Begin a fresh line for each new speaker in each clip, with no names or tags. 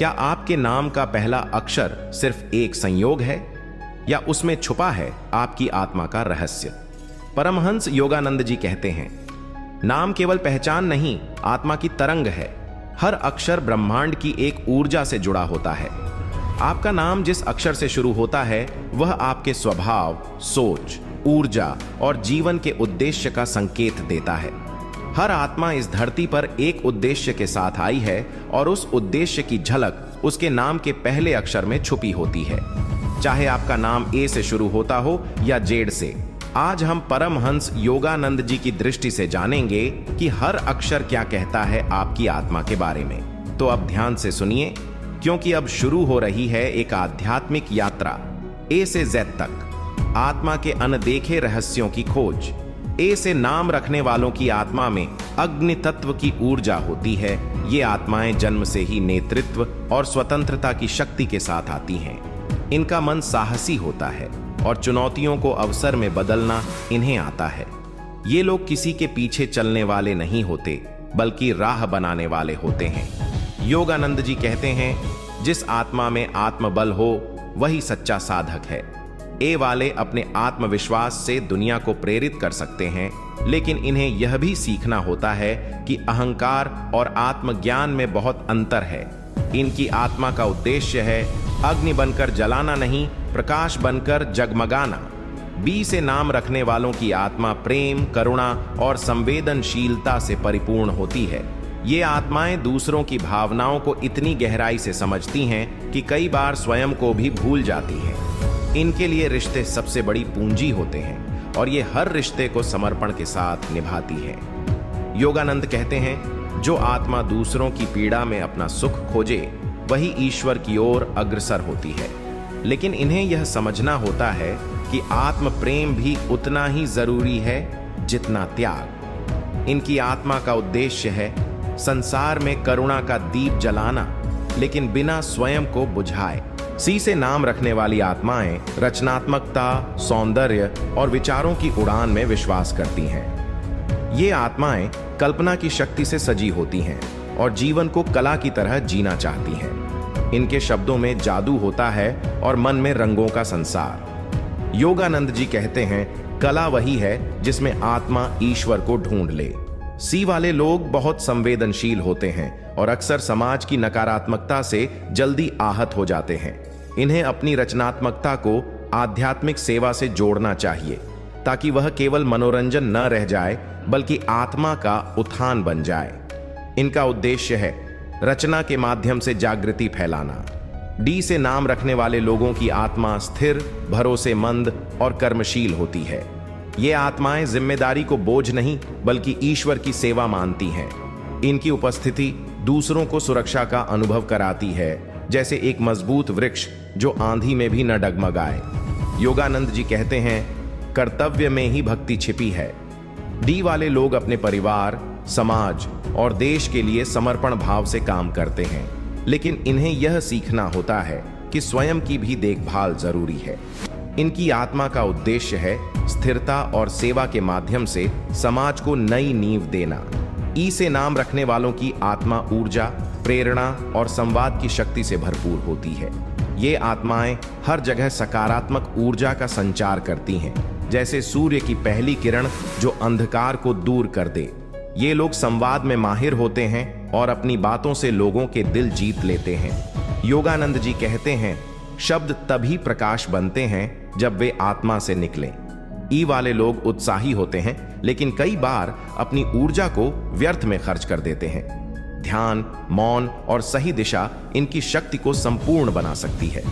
क्या आपके नाम का पहला अक्षर सिर्फ एक संयोग है या उसमें छुपा है आपकी आत्मा का रहस्य? परमहंस योगानंद जी कहते हैं, नाम केवल पहचान नहीं, आत्मा की तरंग है। हर अक्षर ब्रह्मांड की एक ऊर्जा से जुड़ा होता है। आपका नाम जिस अक्षर से शुरू होता है वह आपके स्वभाव, सोच, ऊर्जा और जीवन के उद्देश्य का संकेत देता है। हर आत्मा इस धरती पर एक उद्देश्य के साथ आई है और उस उद्देश्य की झलक उसके नाम के पहले अक्षर में छुपी होती है। चाहे आपका नाम ए से शुरू होता हो या जेड से। आज हम परमहंस योगानंद जी की दृष्टि से जानेंगे कि हर अक्षर क्या कहता है आपकी आत्मा के बारे में। तो अब ध्यान से सुनिए, क्योंकि अब शुरू हो रही है एक आध्यात्मिक यात्रा, ए से जेड तक, आत्मा के अनदेखे रहस्यों की खोज। ए से नाम रखने वालों की आत्मा में अग्नि तत्व की ऊर्जा होती है। ये आत्माएं जन्म से ही नेतृत्व और स्वतंत्रता की शक्ति के साथ आती हैं। इनका मन साहसी होता है और चुनौतियों को अवसर में बदलना इन्हें आता है। ये लोग किसी के पीछे चलने वाले नहीं होते, बल्कि राह बनाने वाले होते हैं। योगानंद जी कहते हैं, जिस आत्मा में आत्मबल हो वही सच्चा साधक है। ए वाले अपने आत्मविश्वास से दुनिया को प्रेरित कर सकते हैं, लेकिन इन्हें यह भी सीखना होता है कि अहंकार और आत्मज्ञान में बहुत अंतर है। इनकी आत्मा का उद्देश्य है अग्नि बनकर जलाना नहीं, प्रकाश बनकर जगमगाना। बी से नाम रखने वालों की आत्मा प्रेम, करुणा और संवेदनशीलता से परिपूर्ण होती है। ये आत्माएं दूसरों की भावनाओं को इतनी गहराई से समझती हैं कि कई बार स्वयं को भी भूल जाती हैं। इनके लिए रिश्ते सबसे बड़ी पूंजी होते हैं और ये हर रिश्ते को समर्पण के साथ निभाती है। योगानंद कहते हैं, जो आत्मा दूसरों की पीड़ा में अपना सुख खोजे वही ईश्वर की ओर अग्रसर होती है। लेकिन इन्हें यह समझना होता है कि आत्म प्रेम भी उतना ही जरूरी है जितना त्याग। इनकी आत्मा का उद्देश्य है संसार में करुणा का दीप जलाना, लेकिन बिना स्वयं को बुझाए। सी से नाम रखने वाली आत्माएं रचनात्मकता, सौंदर्य और विचारों की उड़ान में विश्वास करती हैं। ये आत्माएं कल्पना की शक्ति से सजी होती हैं और जीवन को कला की तरह जीना चाहती हैं। इनके शब्दों में जादू होता है और मन में रंगों का संसार। योगानंद जी कहते हैं, कला वही है जिसमें आत्मा ईश्वर को ढूंढ ले। सी वाले लोग बहुत संवेदनशील होते हैं और अक्सर समाज की नकारात्मकता से जल्दी आहत हो जाते हैं। इन्हें अपनी रचनात्मकता को आध्यात्मिक सेवा से जोड़ना चाहिए, ताकि वह केवल मनोरंजन न रह जाए बल्कि आत्मा का उत्थान बन जाए। इनका उद्देश्य है रचना के माध्यम से जागृति फैलाना। डी से नाम रखने वाले लोगों की आत्मा स्थिर, भरोसेमंद और कर्मशील होती है। ये आत्माएं जिम्मेदारी को बोझ नहीं बल्कि ईश्वर की सेवा मानती हैं। इनकी उपस्थिति दूसरों को सुरक्षा का अनुभव कराती है, जैसे एक मजबूत वृक्ष जो आंधी में भी न डगमगाए। योगानंद जी कहते हैं, कर्तव्य में ही भक्ति छिपी है। डी वाले लोग अपने परिवार, समाज और देश के लिए समर्पण भाव से काम करते हैं, लेकिन इन्हें यह सीखना होता है कि स्वयं की भी देखभाल जरूरी है। इनकी आत्मा का उद्देश्य है स्थिरता और सेवा के माध्यम से समाज को नई नींव देना। ई से नाम रखने वालों की आत्मा ऊर्जा, प्रेरणा और संवाद की शक्ति से भरपूर होती है। ये आत्माएं हर जगह सकारात्मक ऊर्जा का संचार करती हैं, जैसे सूर्य की पहली किरण जो अंधकार को दूर कर दे। ये लोग संवाद में माहिर होते हैं और अपनी बातों से लोगों के दिल जीत लेते हैं। योगानंद जी कहते हैं, शब्द तभी प्रकाश बनते हैं जब वे आत्मा से निकलें। ई वाले लोग उत्साही होते हैं, लेकिन कई बार अपनी ऊर्जा को व्यर्थ में खर्च कर देते हैं। ध्यान, मौन और सही दिशा इनकी शक्ति को संपूर्ण बना सकती है।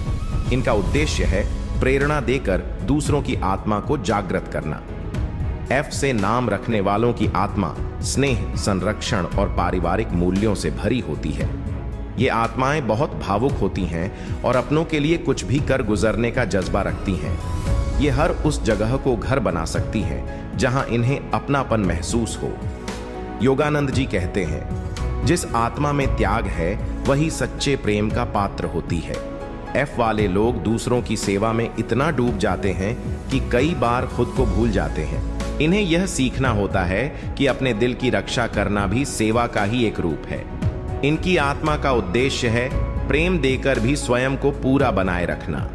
इनका उद्देश्य है प्रेरणा देकर दूसरों की आत्मा को जागृत करना। एफ से नाम रखने वालों की आत्मा स्नेह, संरक्षण और पारिवारिक मूल्यों से भरी होती है। ये आत्माएं बहुत भावुक होती हैं और अपनों के लिए कुछ भी कर गुजरने का जज्बा रखती हैं। ये हर उस जगह को घर बना सकती हैं जहां इन्हें अपनापन महसूस हो। योगानंद जी कहते हैं, जिस आत्मा में त्याग है वही सच्चे प्रेम का पात्र होती है। एफ वाले लोग दूसरों की सेवा में इतना डूब जाते हैं कि कई बार खुद को भूल जाते हैं। इन्हें यह सीखना होता है कि अपने दिल की रक्षा करना भी सेवा का ही एक रूप है। इनकी आत्मा का उद्देश्य है प्रेम देकर भी स्वयं को पूरा बनाए रखना।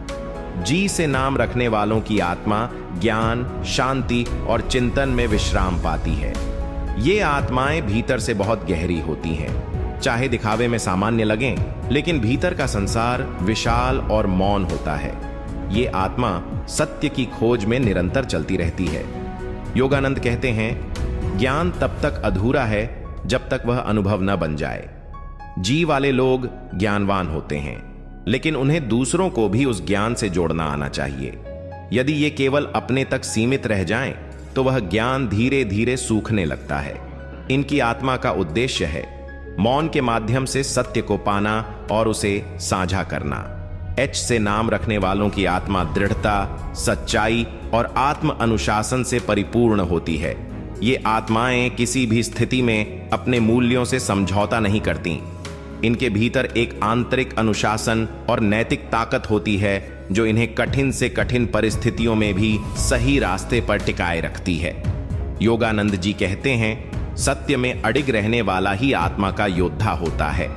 जी से नाम रखने वालों की आत्मा ज्ञान, शांति और चिंतन में विश्राम पाती है। ये आत्माएं भीतर से बहुत गहरी होती हैं। चाहे दिखावे में सामान्य लगें, लेकिन भीतर का संसार विशाल और मौन होता है। ये आत्मा सत्य की खोज में निरंतर चलती रहती है। योगानंद कहते हैं, ज्ञान तब तक अधूरा है जब तक वह अनुभव न बन जाए। जी वाले लोग ज्ञानवान होते हैं, लेकिन उन्हें दूसरों को भी उस ज्ञान से जोड़ना आना चाहिए। यदि ये केवल अपने तक सीमित रह जाएं, तो वह ज्ञान धीरे धीरे सूखने लगता है। इनकी आत्मा का उद्देश्य है मौन के माध्यम से सत्य को पाना और उसे साझा करना। एच से नाम रखने वालों की आत्मा दृढ़ता, सच्चाई और आत्म अनुशासन से परिपूर्ण होती है। ये आत्माएं किसी भी स्थिति में अपने मूल्यों से समझौता नहीं करती। इनके भीतर एक आंतरिक अनुशासन और नैतिक ताकत होती है जो इन्हें कठिन से कठिन परिस्थितियों में भी सही रास्ते पर टिकाए रखती है। योगानंद जी कहते हैं, सत्य में अडिग रहने वाला ही आत्मा का योद्धा होता है।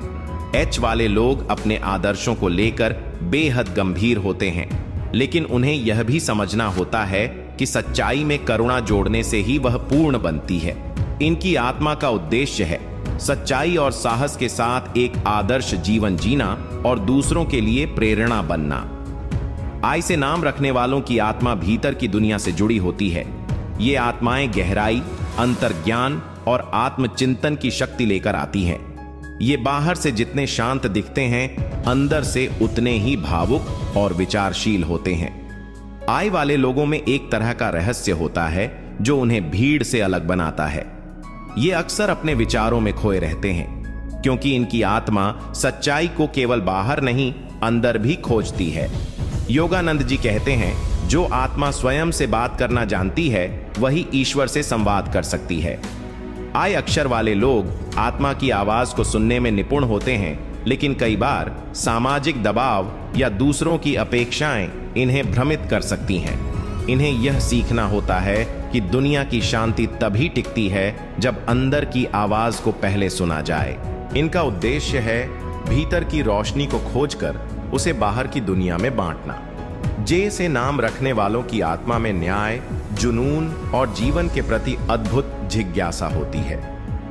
एच वाले लोग अपने आदर्शों को लेकर बेहद गंभीर होते हैं, लेकिन उन्हें यह भी समझना होता है कि सच्चाई में करुणा जोड़ने से ही वह पूर्ण बनती है। इनकी आत्मा का उद्देश्य है सच्चाई और साहस के साथ एक आदर्श जीवन जीना और दूसरों के लिए प्रेरणा बनना। आई से नाम रखने वालों की आत्मा भीतर की दुनिया से जुड़ी होती है। ये आत्माएं गहराई, अंतर्ज्ञान और आत्मचिंतन की शक्ति लेकर आती हैं। ये बाहर से जितने शांत दिखते हैं, अंदर से उतने ही भावुक और विचारशील होते हैं। आई वाले लोगों में एक तरह का रहस्य होता है जो उन्हें भीड़ से अलग बनाता है। ये अक्सर अपने विचारों में खोए रहते हैं, क्योंकि इनकी आत्मा सच्चाई को केवल बाहर नहीं, अंदर भी खोजती है। योगानंद जी कहते हैं, जो आत्मा स्वयं से बात करना जानती है, वही ईश्वर से संवाद कर सकती है। आई अक्षर वाले लोग आत्मा की आवाज को सुनने में निपुण होते हैं, लेकिन कई बार सामाजिक दबाव या दूसरों की अपेक्षाएं इन्हें भ्रमित कर सकती हैं। इन्हें यह सीखना होता है कि दुनिया की शांति तभी टिकती है जब अंदर की आवाज को पहले सुना जाए। इनका उद्देश्य है भीतर की रोशनी को खोजकर उसे बाहर की दुनिया में बांटना। जे से नाम रखने वालों की आत्मा में न्याय, जुनून और जीवन के प्रति अद्भुत जिज्ञासा होती है।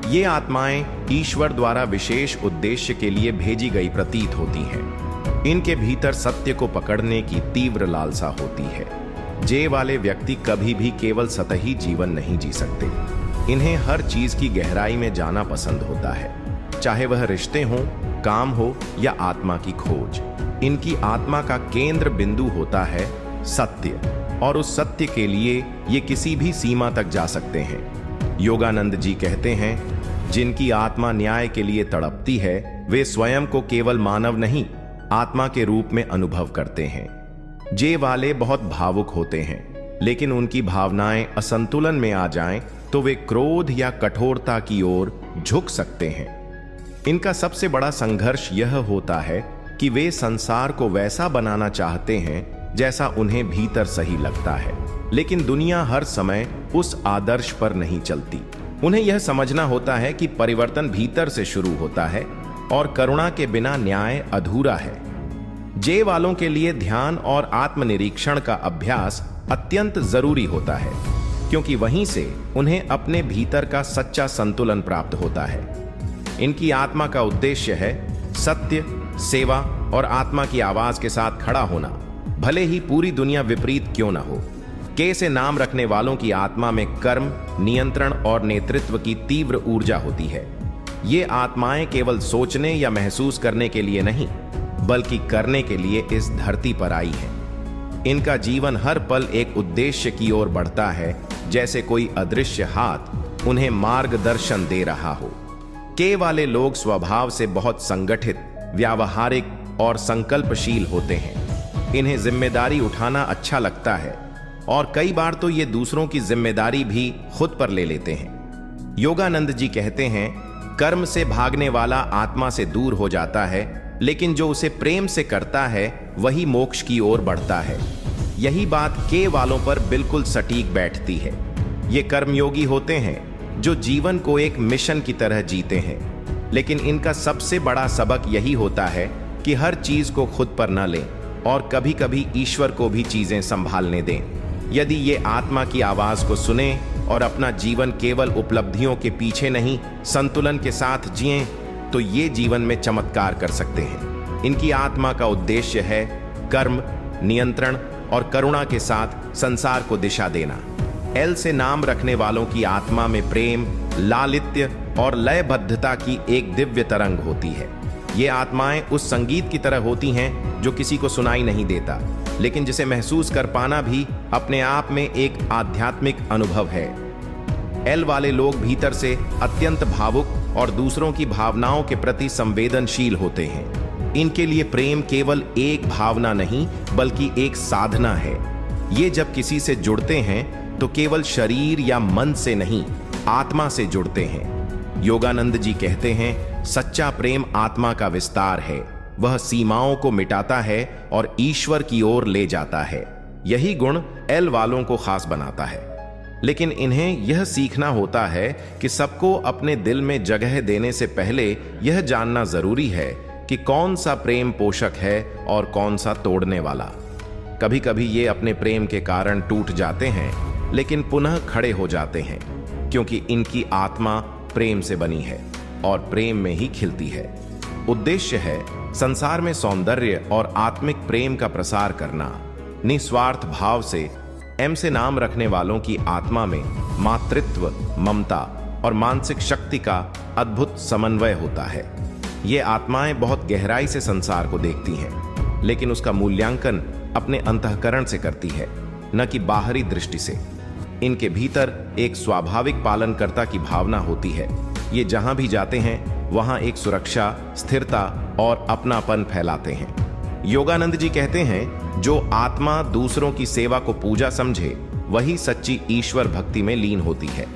ये आत्माएं ईश्वर द्वारा विशेष उद्देश्य के लिए भेजी गई प्रतीत होती हैं। इनके भीतर सत्य को पकड़ने की तीव्र लालसा होती है। जे वाले व्यक्ति कभी भी केवल सतही जीवन नहीं जी सकते। इन्हें हर चीज की गहराई में जाना पसंद होता है, चाहे वह रिश्ते हों, काम हो या आत्मा की खोज। इनकी आत्मा का केंद्र बिंदु होता है सत्य, और उस सत्य के लिए ये किसी भी सीमा तक जा सकते हैं। योगानंद जी कहते हैं, जिनकी आत्मा न्याय के लिए तड़पती है, वे स्वयं को केवल मानव नहीं, आत्मा के रूप में अनुभव करते हैं। जे वाले बहुत भावुक होते हैं, लेकिन उनकी भावनाएं असंतुलन में आ जाएं तो वे क्रोध या कठोरता की ओर झुक सकते हैं। इनका सबसे बड़ा संघर्ष यह होता है कि वे संसार को वैसा बनाना चाहते हैं जैसा उन्हें भीतर सही लगता है, लेकिन दुनिया हर समय उस आदर्श पर नहीं चलती। उन्हें यह समझना होता है कि परिवर्तन भीतर से शुरू होता है और करुणा के बिना न्याय अधूरा है। जे वालों के लिए ध्यान और आत्मनिरीक्षण का अभ्यास अत्यंत जरूरी होता है, क्योंकि वहीं से उन्हें अपने भीतर का सच्चा संतुलन प्राप्त होता है। इनकी आत्मा का उद्देश्य है सत्य, सेवा और आत्मा की आवाज के साथ खड़ा होना, भले ही पूरी दुनिया विपरीत क्यों न हो। के से नाम रखने वालों की आत्मा में कर्म, नियंत्रण और नेतृत्व की तीव्र ऊर्जा होती है। ये आत्माएं केवल सोचने या महसूस करने के लिए नहीं, बल्कि करने के लिए इस धरती पर आई हैं। इनका जीवन हर पल एक उद्देश्य की ओर बढ़ता है, जैसे कोई अदृश्य हाथ उन्हें मार्गदर्शन दे रहा हो। के वाले लोग स्वभाव से बहुत संगठित, व्यावहारिक और संकल्पशील होते हैं। इन्हें जिम्मेदारी उठाना अच्छा लगता है और कई बार तो ये दूसरों की जिम्मेदारी भी खुद पर ले लेते हैं। योगानंद जी कहते हैं, कर्म से भागने वाला आत्मा से दूर हो जाता है, लेकिन जो उसे प्रेम से करता है वही मोक्ष की ओर बढ़ता है। यही बात के वालों पर बिल्कुल सटीक बैठती है। ये कर्मयोगी होते हैं जो जीवन को एक मिशन की तरह जीते हैं, लेकिन इनका सबसे बड़ा सबक यही होता है कि हर चीज को खुद पर न लें और कभी कभी ईश्वर को भी चीजें संभालने दें। यदि ये आत्मा की आवाज को सुने और अपना जीवन केवल उपलब्धियों के पीछे नहीं, संतुलन के साथ जिएं, तो ये जीवन में चमत्कार कर सकते हैं। इनकी आत्मा का उद्देश्य है कर्म, नियंत्रण और करुणा के साथ संसार को दिशा देना। एल से नाम रखने वालों की आत्मा में प्रेम, लालित्य और लयबद्धता की एक दिव्य तरंग होती है। ये आत्माएं उस संगीत की तरह होती हैं जो किसी को सुनाई नहीं देता, लेकिन जिसे महसूस कर पाना भी अपने आप में एक आध्यात्मिक अनुभव है। एल वाले लोग भीतर से अत्यंत भावुक और दूसरों की भावनाओं के प्रति संवेदनशील होते हैं। इनके लिए प्रेम केवल एक भावना नहीं बल्कि एक साधना है। ये जब किसी से जुड़ते हैं तो केवल शरीर या मन से नहीं, आत्मा से जुड़ते हैं। योगानंद जी कहते हैं, सच्चा प्रेम आत्मा का विस्तार है। वह सीमाओं को मिटाता है और ईश्वर की ओर ले जाता है। यही गुण एल वालों को खास बनाता है। लेकिन इन्हें यह सीखना होता है कि सबको अपने दिल में जगह देने से पहले यह जानना जरूरी है कि कौन सा प्रेम पोषक है और कौन सा तोड़ने वाला। कभी कभी ये अपने प्रेम के कारण टूट जाते हैं, लेकिन पुनः खड़े हो जाते हैं, क्योंकि इनकी आत्मा प्रेम से बनी है और प्रेम में ही खिलती है। उद्देश्य है संसार में सौंदर्य और आत्मिक प्रेम का प्रसार करना। निस्वार्थ भाव से एम से नाम रखने वालों की आत्मा में मातृत्व, ममता और मानसिक शक्ति का अद्भुत समन्वय होता है। ये आत्माएं बहुत गहराई से संसार को देखती हैं, लेकिन उसका मूल्यांकन अपने अंतःकरण से करती है, न कि बाहरी दृष्टि से। इनके भीतर एक स्वाभाविक पालनकर्ता की भावना होती है। ये जहां भी जाते हैं वहां एक सुरक्षा, स्थिरता और अपनापन फैलाते हैं। योगानंद जी कहते हैं, जो आत्मा दूसरों की सेवा को पूजा समझे वही सच्ची ईश्वर भक्ति में लीन होती है।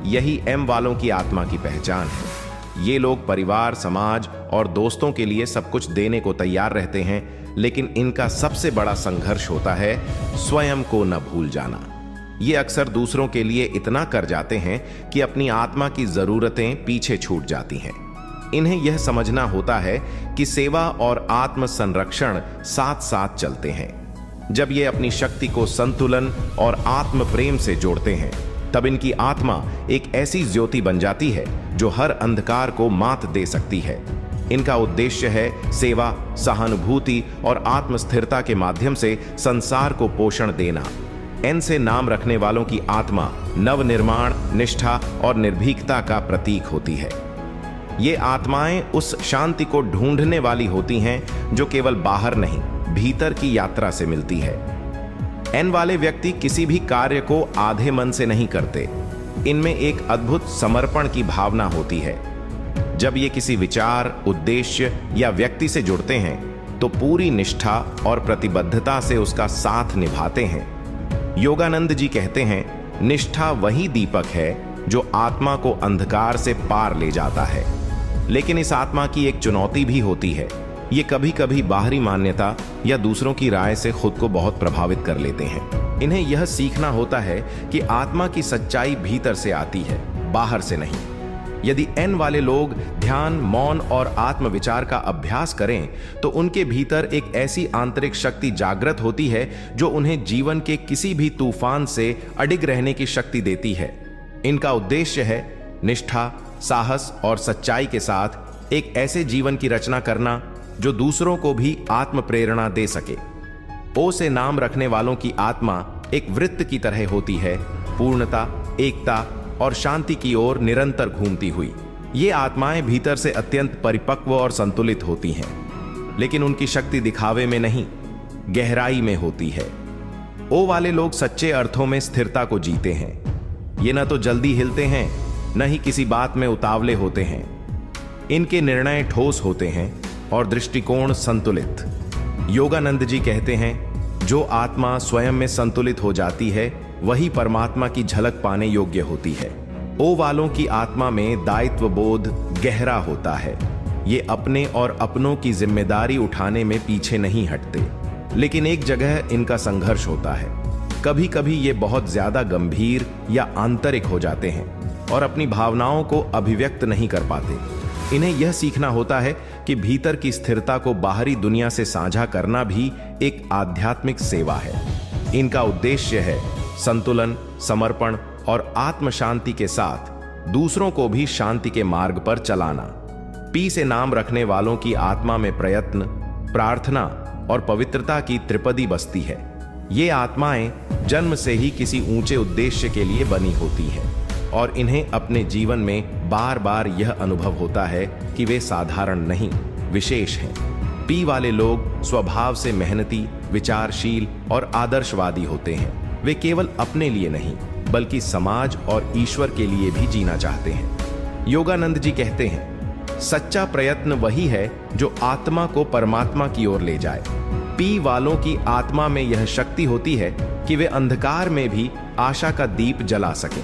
यही एम वालों की आत्मा की पहचान है। ये लोग परिवार, समाज और दोस्तों के लिए सब कुछ देने को तैयार रहते हैं, लेकिन इनका सबसे बड़ा संघर्ष होता है स्वयं को न भूल जाना। ये अक्सर दूसरों के लिए इतना कर जाते हैं कि अपनी आत्मा की जरूरतें पीछे छूट जाती हैं। इन्हें यह समझना होता है कि सेवा और आत्म संरक्षण साथ साथ चलते हैं। जब ये अपनी शक्ति को संतुलन और आत्म प्रेम से जोड़ते हैं, तब इनकी आत्मा एक ऐसी ज्योति बन जाती है जो हर अंधकार को मात दे सकती है। इनका उद्देश्य है सेवा, सहानुभूति और आत्मस्थिरता के माध्यम से संसार को पोषण देना। एन से नाम रखने वालों की आत्मा नवनिर्माण, निष्ठा और निर्भीकता का प्रतीक होती है। ये आत्माएं उस शांति को ढूंढने वाली होती हैं जो केवल बाहर नहीं, भीतर की यात्रा से मिलती है। एन वाले व्यक्ति किसी भी कार्य को आधे मन से नहीं करते। इनमें एक अद्भुत समर्पण की भावना होती है। जब ये किसी विचार, उद्देश्य या व्यक्ति से जुड़ते हैं तो पूरी निष्ठा और प्रतिबद्धता से उसका साथ निभाते हैं। योगानंद जी कहते हैं, निष्ठा वही दीपक है जो आत्मा को अंधकार से पार ले जाता है। लेकिन इस आत्मा की एक चुनौती भी होती है। ये कभी कभी बाहरी मान्यता या दूसरों की राय से खुद को बहुत प्रभावित कर लेते हैं। इन्हें यह सीखना होता है कि आत्मा की सच्चाई भीतर से आती है, बाहर से नहीं। यदि एन वाले लोग ध्यान, मौन और आत्मविचार का अभ्यास करें तो उनके भीतर एक ऐसी आंतरिक शक्ति जागृत होती है जो उन्हें जीवन के किसी भी तूफान से अडिग रहने की शक्ति देती है। इनका उद्देश्य है निष्ठा, साहस और सच्चाई के साथ एक ऐसे जीवन की रचना करना जो दूसरों को भी आत्म प्रेरणा दे सके। ओ से नाम रखने वालों की आत्मा एक वृत्त की तरह होती है, पूर्णता, एकता और शांति की ओर निरंतर घूमती हुई। ये आत्माएं भीतर से अत्यंत परिपक्व और संतुलित होती हैं, लेकिन उनकी शक्ति दिखावे में नहीं, गहराई में होती है। ओ वाले लोग सच्चे अर्थों में स्थिरता को जीते हैं। ये न तो जल्दी हिलते हैं, न ही किसी बात में उतावले होते हैं। इनके निर्णय ठोस होते हैं और दृष्टिकोण संतुलित। योगानंद जी कहते हैं, जो आत्मा स्वयं में संतुलित हो जाती है वही परमात्मा की झलक पाने योग्य होती है। ओ वालों की आत्मा में दायित्व बोध गहरा होता है। ये अपने और अपनों की जिम्मेदारी उठाने में पीछे नहीं हटते, लेकिन एक जगह इनका संघर्ष होता है। कभी कभी ये बहुत ज्यादा गंभीर या आंतरिक हो जाते हैं और अपनी भावनाओं को अभिव्यक्त नहीं कर पाते। इन्हें यह सीखना होता है कि भीतर की स्थिरता को बाहरी दुनिया से साझा करना भी एक आध्यात्मिक सेवा है। इनका उद्देश्य है संतुलन, समर्पण और आत्म शांति के साथ दूसरों को भी शांति के मार्ग पर चलाना। पी से नाम रखने वालों की आत्मा में प्रयत्न, प्रार्थना और पवित्रता की त्रिपदी बसती है। ये आत्माएं जन्म से ही किसी ऊंचे उद्देश्य के लिए बनी होती हैं और इन्हें अपने जीवन में बार बार यह अनुभव होता है कि वे साधारण नहीं, विशेष हैं। पी वाले लोग स्वभाव से मेहनती, विचारशील और आदर्शवादी होते हैं। वे केवल अपने लिए नहीं बल्कि समाज और ईश्वर के लिए भी जीना चाहते हैं। योगानंद जी कहते हैं, सच्चा प्रयत्न वही है जो आत्मा को परमात्मा की ओर ले जाए। पी वालों की आत्मा में यह शक्ति होती है कि वे अंधकार में भी आशा का दीप जला सकें।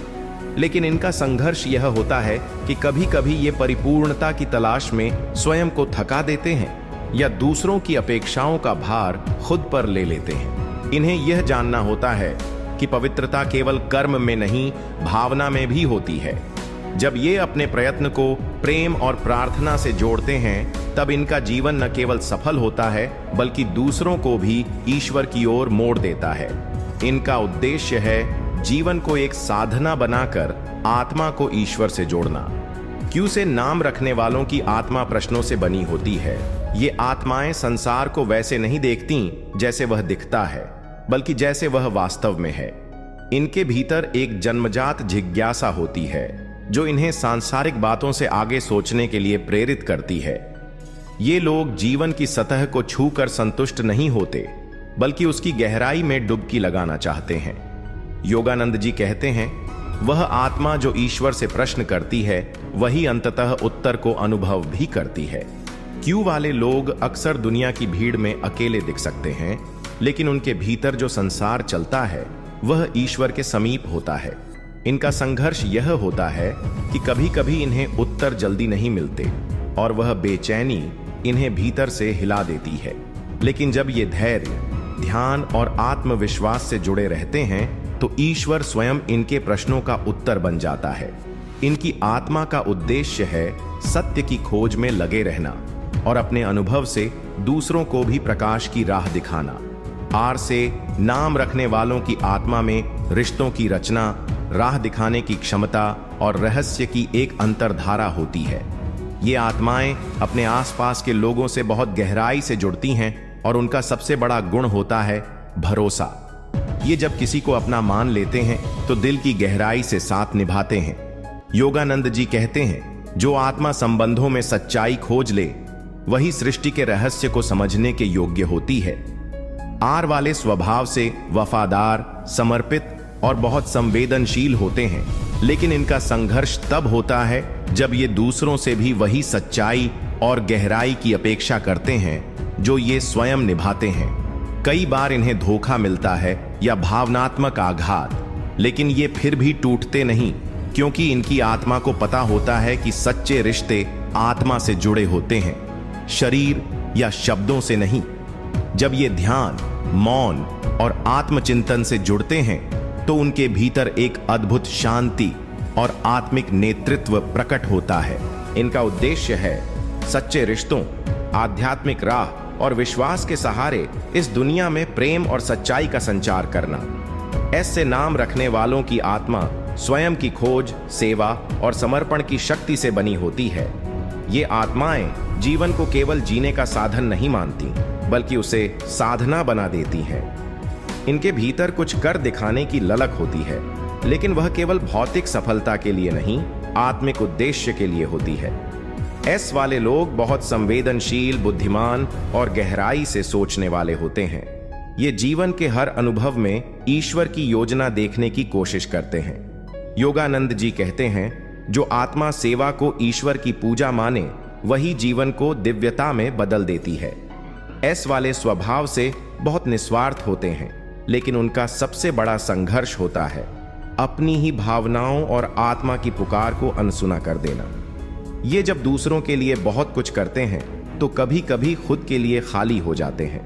लेकिन इनका संघर्ष यह होता है कि कभी कभी ये परिपूर्णता की तलाश में स्वयं को थका देते हैं या दूसरों की अपेक्षाओं का भार खुद पर ले लेते हैं। इन्हें यह जानना होता है कि पवित्रता केवल कर्म में नहीं, भावना में भी होती है। जब ये अपने प्रयत्न को प्रेम और प्रार्थना से जोड़ते हैं, तब इनका जीवन न केवल सफल होता है बल्कि दूसरों को भी ईश्वर की ओर मोड़ देता है। इनका उद्देश्य है जीवन को एक साधना बनाकर आत्मा को ईश्वर से जोड़ना। क्यू से नाम रखने वालों की आत्मा प्रश्नों से बनी होती है। ये आत्माएं संसार को वैसे नहीं देखती जैसे वह दिखता है, बल्कि जैसे वह वास्तव में है। इनके भीतर एक जन्मजात जिज्ञासा होती है जो इन्हें सांसारिक बातों से आगे सोचने के लिए प्रेरित करती है। ये लोग जीवन की सतह को छूकर संतुष्ट नहीं होते बल्कि उसकी गहराई में डुबकी लगाना चाहते हैं। योगानंद जी कहते हैं, वह आत्मा जो ईश्वर से प्रश्न करती है वही अंततः उत्तर को अनुभव भी करती है। क्यू वाले लोग अक्सर दुनिया की भीड़ में अकेले दिख सकते हैं, लेकिन उनके भीतर जो संसार चलता है वह ईश्वर के समीप होता है। इनका संघर्ष यह होता है कि कभी कभी इन्हें उत्तर जल्दी नहीं मिलते और वह बेचैनी इन्हें भीतर से हिला देती है। लेकिन जब ये धैर्य, ध्यान और आत्मविश्वास से जुड़े रहते हैं तो ईश्वर स्वयं इनके प्रश्नों का उत्तर बन जाता है। इनकी आत्मा का उद्देश्य है सत्य की खोज में लगे रहना और अपने अनुभव से दूसरों को भी प्रकाश की राह दिखाना। आर से नाम रखने वालों की आत्मा में रिश्तों की रचना, राह दिखाने की क्षमता और रहस्य की एक अंतर्धारा होती है। ये आत्माएं अपने आसपास के लोगों से बहुत गहराई से जुड़ती हैं और उनका सबसे बड़ा गुण होता है भरोसा। ये जब किसी को अपना मान लेते हैं तो दिल की गहराई से साथ निभाते हैं। योगानंद जी कहते हैं, जो आत्मा संबंधों में सच्चाई खोज ले वही सृष्टि के रहस्य को समझने के योग्य होती है। आर वाले स्वभाव से वफादार, समर्पित और बहुत संवेदनशील होते हैं, लेकिन इनका संघर्ष तब होता है जब ये दूसरों से भी वही सच्चाई और गहराई की अपेक्षा करते हैं जो ये स्वयं निभाते हैं। कई बार इन्हें धोखा मिलता है या भावनात्मक आघात, लेकिन ये फिर भी टूटते नहीं, क्योंकि इनकी आत्मा को पता होता है कि सच्चे रिश्ते आत्मा से जुड़े होते हैं, शरीर या शब्दों से नहीं। जब ये ध्यान, मौन और आत्मचिंतन से जुड़ते हैं तो उनके भीतर एक अद्भुत शांति और आत्मिक नेतृत्व प्रकट होता है। इनका उद्देश्य है सच्चे रिश्तों, आध्यात्मिक राह और विश्वास के सहारे इस दुनिया में प्रेम और सच्चाई का संचार करना। एस से नाम रखने वालों की आत्मा स्वयं की खोज, सेवा और समर्पण की शक्ति से बनी होती है। ये आत्माएं जीवन को केवल जीने का साधन नहीं मानती बल्कि उसे साधना बना देती हैं। इनके भीतर कुछ कर दिखाने की ललक होती है, लेकिन वह केवल भौतिक सफलता के लिए नहीं, आत्मिक उद्देश्य के लिए होती है। एस वाले लोग बहुत संवेदनशील, बुद्धिमान और गहराई से सोचने वाले होते हैं। ये जीवन के हर अनुभव में ईश्वर की योजना देखने की कोशिश करते हैं। योगानंद जी कहते हैं, जो आत्मा सेवा को ईश्वर की पूजा माने वही जीवन को दिव्यता में बदल देती है। एस वाले स्वभाव से बहुत निस्वार्थ होते हैं, लेकिन उनका सबसे बड़ा संघर्ष होता है अपनी ही भावनाओं और आत्मा की पुकार को अनसुना कर देना। ये जब दूसरों के लिए बहुत कुछ करते हैं तो कभी कभी खुद के लिए खाली हो जाते हैं।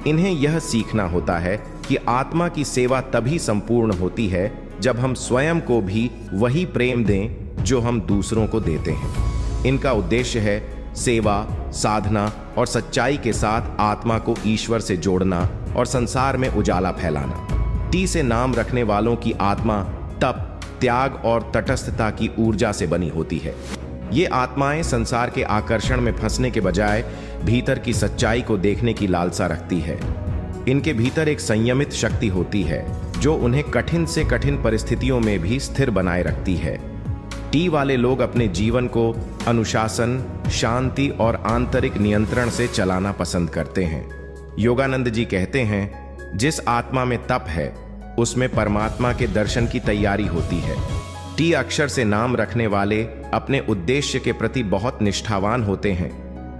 इन्हें यह सीखना होता है कि आत्मा की सेवा तभी संपूर्ण होती है जब हम स्वयं को भी वही प्रेम दें जो हम दूसरों को देते हैं। इनका उद्देश्य है सेवा, साधना और सच्चाई के साथ आत्मा को ईश्वर से जोड़ना और संसार में उजाला फैलाना। टी से नाम रखने वालों की आत्मा तप, त्याग और तटस्थता की ऊर्जा से बनी होती है। ये आत्माएं संसार के आकर्षण में फंसने के बजाय भीतर की सच्चाई को देखने की लालसा रखती है। इनके भीतर एक संयमित शक्ति होती है जो उन्हें कठिन से कठिन परिस्थितियों में भी स्थिर बनाए रखती है। टी वाले लोग अपने जीवन को अनुशासन, शांति और आंतरिक नियंत्रण से चलाना पसंद करते हैं। योगानंद जी कहते हैं, जिस आत्मा में तप है उसमें परमात्मा के दर्शन की तैयारी होती है। टी अक्षर से नाम रखने वाले अपने उद्देश्य के प्रति बहुत निष्ठावान होते हैं,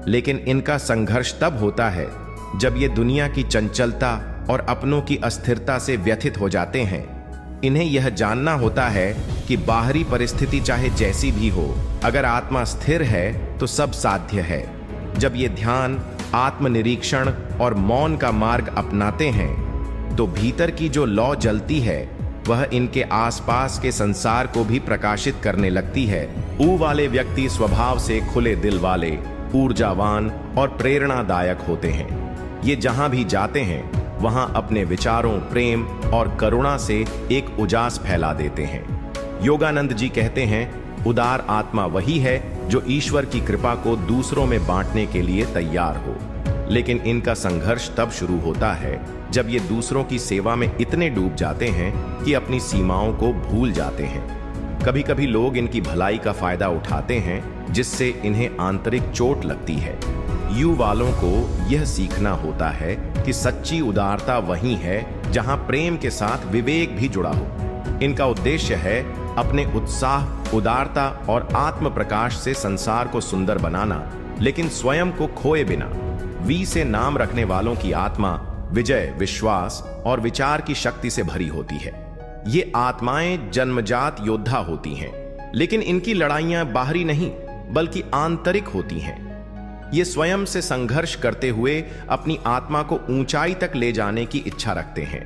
लेकिन इनका संघर्ष तब होता है जब ये दुनिया की चंचलता और अपनों की अस्थिरता से व्यथित हो जाते हैं। इन्हें यह जानना होता है कि बाहरी परिस्थिति चाहे जैसी भी हो, अगर आत्मा स्थिर है तो सब साध्य है। जब ये ध्यान, आत्मनिरीक्षण और मौन का मार्ग अपनाते हैं तो भीतर की जो लौ जलती है वह इनके आसपास के संसार को भी प्रकाशित करने लगती है। ऊ वाले व्यक्ति स्वभाव से खुले दिल वाले, ऊर्जावान और प्रेरणादायक होते हैं। ये जहां भी जाते हैं वहां अपने विचारों, प्रेम और करुणा से एक उजास फैला देते हैं। योगानंद जी कहते हैं, उदार आत्मा वही है जो ईश्वर की कृपा को दूसरों में बांटने के लिए तैयार हो। लेकिन इनका संघर्ष तब शुरू होता है जब ये दूसरों की सेवा में इतने डूब जाते हैं कि अपनी सीमाओं को भूल जाते हैं। कभी कभी लोग इनकी भलाई का फायदा उठाते हैं जिससे इन्हें आंतरिक चोट लगती है। यू वालों को यह सीखना होता है कि सच्ची उदारता वही है जहां प्रेम के साथ विवेक भी जुड़ा हो। इनका उद्देश्य है अपने उत्साह, उदारता और आत्म प्रकाश से संसार को सुंदर बनाना, लेकिन स्वयं को खोए बिना। वी से नाम रखने वालों की आत्मा विजय, विश्वास और विचार की शक्ति से भरी होती है। ये आत्माएं जन्मजात योद्धा होती हैं, लेकिन इनकी लड़ाइयां बाहरी नहीं बल्कि आंतरिक होती हैं। ये स्वयं से संघर्ष करते हुए अपनी आत्मा को ऊंचाई तक ले जाने की इच्छा रखते हैं।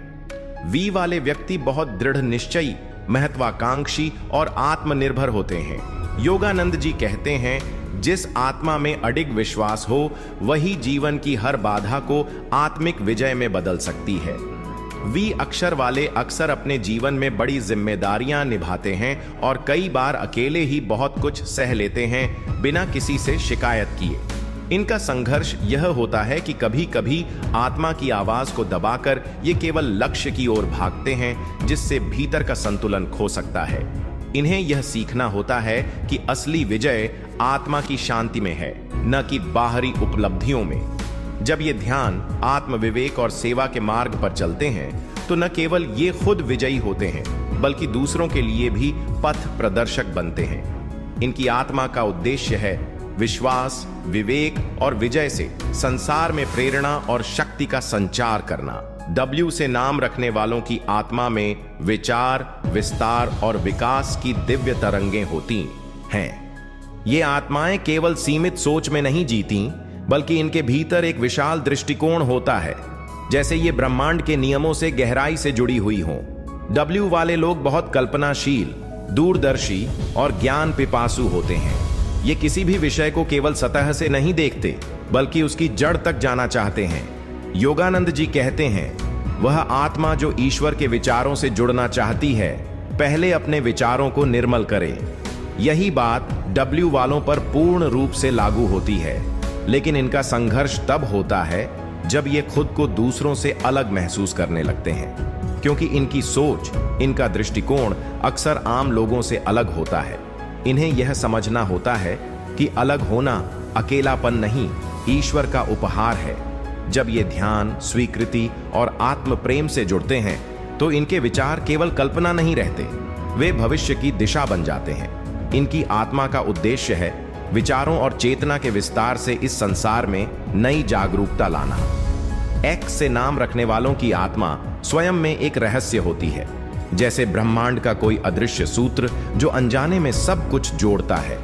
वी वाले व्यक्ति बहुत दृढ़ निश्चयी, महत्वाकांक्षी और आत्मनिर्भर होते हैं। योगानंद जी कहते हैं, जिस आत्मा में अडिग विश्वास हो वही जीवन की हर बाधा को आत्मिक विजय में बदल सकती है। वी अक्षर वाले अक्सर अपने जीवन में बड़ी जिम्मेदारियां निभाते हैं और कई बार अकेले ही बहुत कुछ सह लेते हैं बिना किसी से शिकायत किए। इनका संघर्ष यह होता है कि कभी कभी आत्मा की आवाज को दबाकर ये केवल लक्ष्य की ओर भागते हैं, जिससे भीतर का संतुलन खो सकता है। इन्हें यह सीखना होता है कि असली विजय आत्मा की शांति में है, न कि बाहरी उपलब्धियों में। जब ये ध्यान, आत्म विवेक और सेवा के मार्ग पर चलते हैं तो न केवल ये खुद विजयी होते हैं बल्कि दूसरों के लिए भी पथ प्रदर्शक बनते हैं। इनकी आत्मा का उद्देश्य है विश्वास, विवेक और विजय से संसार में प्रेरणा और शक्ति का संचार करना। डब्ल्यू से नाम रखने वालों की आत्मा में विचार, विस्तार और विकास की दिव्य तरंगें होती हैं। ये आत्माएं केवल सीमित सोच में नहीं जीती, बल्कि इनके भीतर एक विशाल दृष्टिकोण होता है, जैसे ये ब्रह्मांड के नियमों से गहराई से जुड़ी हुई हों। डब्ल्यू वाले लोग बहुत कल्पनाशील, दूरदर्शी और ज्ञान पिपासु होते हैं। ये किसी भी विषय को केवल सतह से नहीं देखते बल्कि उसकी जड़ तक जाना चाहते हैं। योगानंद जी कहते हैं, वह आत्मा जो ईश्वर के विचारों से जुड़ना चाहती है, पहले अपने विचारों को निर्मल करे। यही बात डब्ल्यू वालों पर पूर्ण रूप से लागू होती है, लेकिन इनका संघर्ष तब होता है जब ये खुद को दूसरों से अलग महसूस करने लगते हैं, क्योंकि इनकी सोच, इनका दृष्टिकोण अक्सर आम लोगों से अलग होता है। इन्हें यह समझना होता है कि अलग होना अकेलापन नहीं, ईश्वर का उपहार है। जब ये ध्यान, स्वीकृति और आत्म प्रेम से जुड़ते हैं तो इनके विचार केवल कल्पना नहीं रहते, वे भविष्य की दिशा बन जाते हैं। इनकी आत्मा का उद्देश्य है विचारों और चेतना के विस्तार से इस संसार में नई जागरूकता लाना। एक्स से नाम रखने वालों की आत्मा स्वयं में एक रहस्य होती है, जैसे ब्रह्मांड का कोई अदृश्य सूत्र जो अनजाने में सब कुछ जोड़ता है।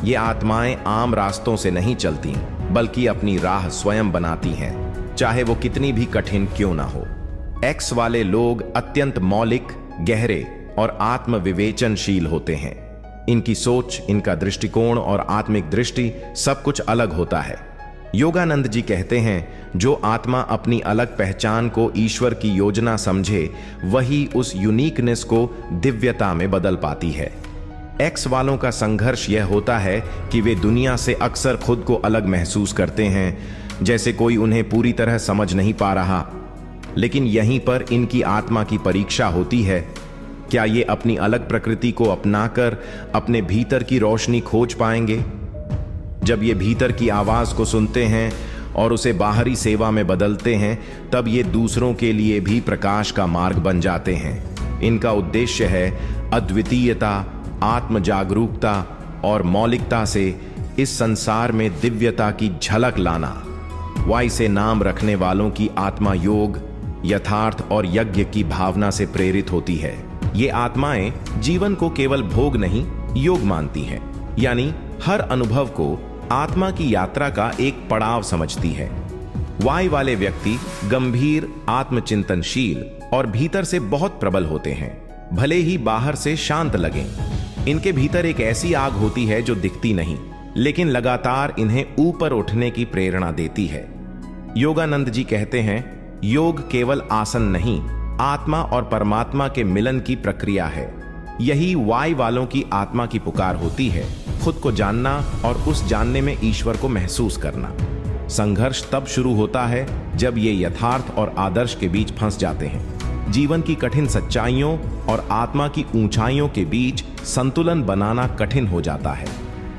ये आत्माएं आम रास्तों से नहीं चलती बल्कि अपनी राह स्वयं बनाती हैं, चाहे वो कितनी भी कठिन क्यों ना हो। एक्स वाले लोग अत्यंत मौलिक, गहरे और आत्म विवेचनशील होते हैं। इनकी सोच, इनका दृष्टिकोण और आत्मिक दृष्टि सब कुछ अलग होता है। योगानंद जी कहते हैं, जो आत्मा अपनी अलग पहचान को ईश्वर की योजना समझे, वही उस यूनिकनेस को दिव्यता में बदल पाती है। एक्स वालों का संघर्ष यह होता है कि वे दुनिया से अक्सर खुद को अलग महसूस करते हैं, जैसे कोई उन्हें पूरी तरह समझ नहीं पा रहा। लेकिन यहीं पर इनकी आत्मा की परीक्षा होती है। क्या ये अपनी अलग प्रकृति को अपनाकर अपने भीतर की रोशनी खोज पाएंगे? जब ये भीतर की आवाज को सुनते हैं और उसे बाहरी सेवा में बदलते हैं, तब ये दूसरों के लिए भी प्रकाश का मार्ग बन जाते हैं। इनका उद्देश्य है अद्वितीयता, आत्म जागरूकता और मौलिकता से इस संसार में दिव्यता की झलक लाना। वाई से नाम रखने वालों की आत्मा योग, यथार्थ और यज्ञ की भावना से प्रेरित होती है। ये आत्माएं जीवन को केवल भोग नहीं, योग मानती हैं, यानी हर अनुभव को आत्मा की यात्रा का एक पड़ाव समझती है। वाई वाले व्यक्ति गंभीर, आत्मचिंतनशील और भीतर से बहुत प्रबल होते हैं, भले ही बाहर से शांत लगें। इनके भीतर एक ऐसी आग होती है जो दिखती नहीं, लेकिन लगातार इन्हें ऊपर उठने की प्रेरणा देती है। योगानंद जी कहते हैं, योग केवल आसन नहीं, आत्मा और परमात्मा के मिलन की प्रक्रिया है। यही वाई वालों की आत्मा की पुकार होती है, खुद को जानना और उस जानने में ईश्वर को महसूस करना। संघर्ष तब शुरू होता है जब ये यथार्थ और आदर्श के बीच फंस जाते हैं। जीवन की कठिन सच्चाइयों और आत्मा की ऊंचाइयों के बीच संतुलन बनाना कठिन हो जाता है।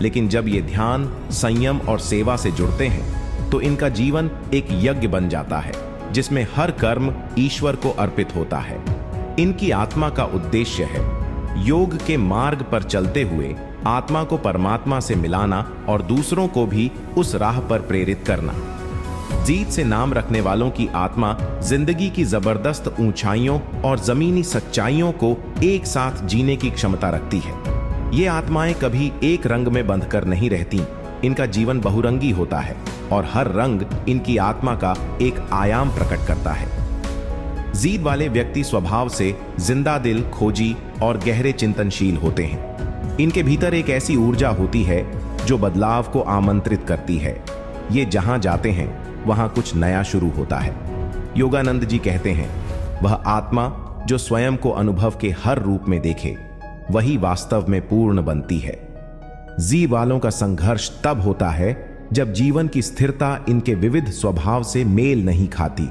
लेकिन जब ये ध्यान, संयम और सेवा से जुड़ते हैं, तो इनका जीवन एक यज्ञ बन जाता है, जिसमें हर कर्म ईश्वर को अर्पित होता है। इनकी आत्मा का उद्देश्य है योग के मार्ग पर चलते हुए आत्मा को परमात्मा से मिलाना और दूसरों को भी उस राह पर प्रेरित करना। जीत से नाम रखने वालों की आत्मा जिंदगी की जबरदस्त ऊंचाइयों और जमीनी सच्चाइयों को एक साथ जीने की क्षमता रखती है। ये आत्माएं कभी एक रंग में बंधकर नहीं रहती। इनका जीवन बहुरंगी होता है और हर रंग इनकी आत्मा का एक आयाम प्रकट करता है। जीत वाले व्यक्ति स्वभाव से जिंदा दिल, खोजी और गहरे चिंतनशील होते हैं। इनके भीतर एक ऐसी ऊर्जा होती है जो बदलाव को आमंत्रित करती है। ये जहां जाते हैं वहां कुछ नया शुरू होता है। योगानंद जी कहते हैं, वह आत्मा जो स्वयं को अनुभव के हर रूप में देखे, वही वास्तव में पूर्ण बनती है। जी वालों का संघर्ष तब होता है जब जीवन की स्थिरता इनके विविध स्वभाव से मेल नहीं खाती,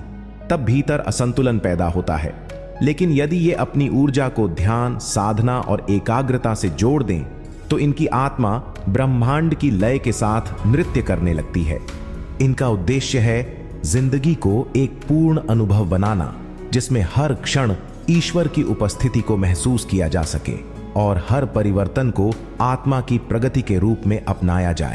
तब भीतर असंतुलन पैदा होता है। लेकिन यदि ये अपनी ऊर्जा को ध्यान, साधना और एकाग्रता से जोड़ दें, तो इनकी आत्मा ब्रह्मांड की लय के साथ नृत्य करने लगती है। इनका उद्देश्य है जिंदगी को एक पूर्ण अनुभव बनाना, जिसमें हर क्षण ईश्वर की उपस्थिति को महसूस किया जा सके और हर परिवर्तन को आत्मा की प्रगति के रूप में अपनाया जाए।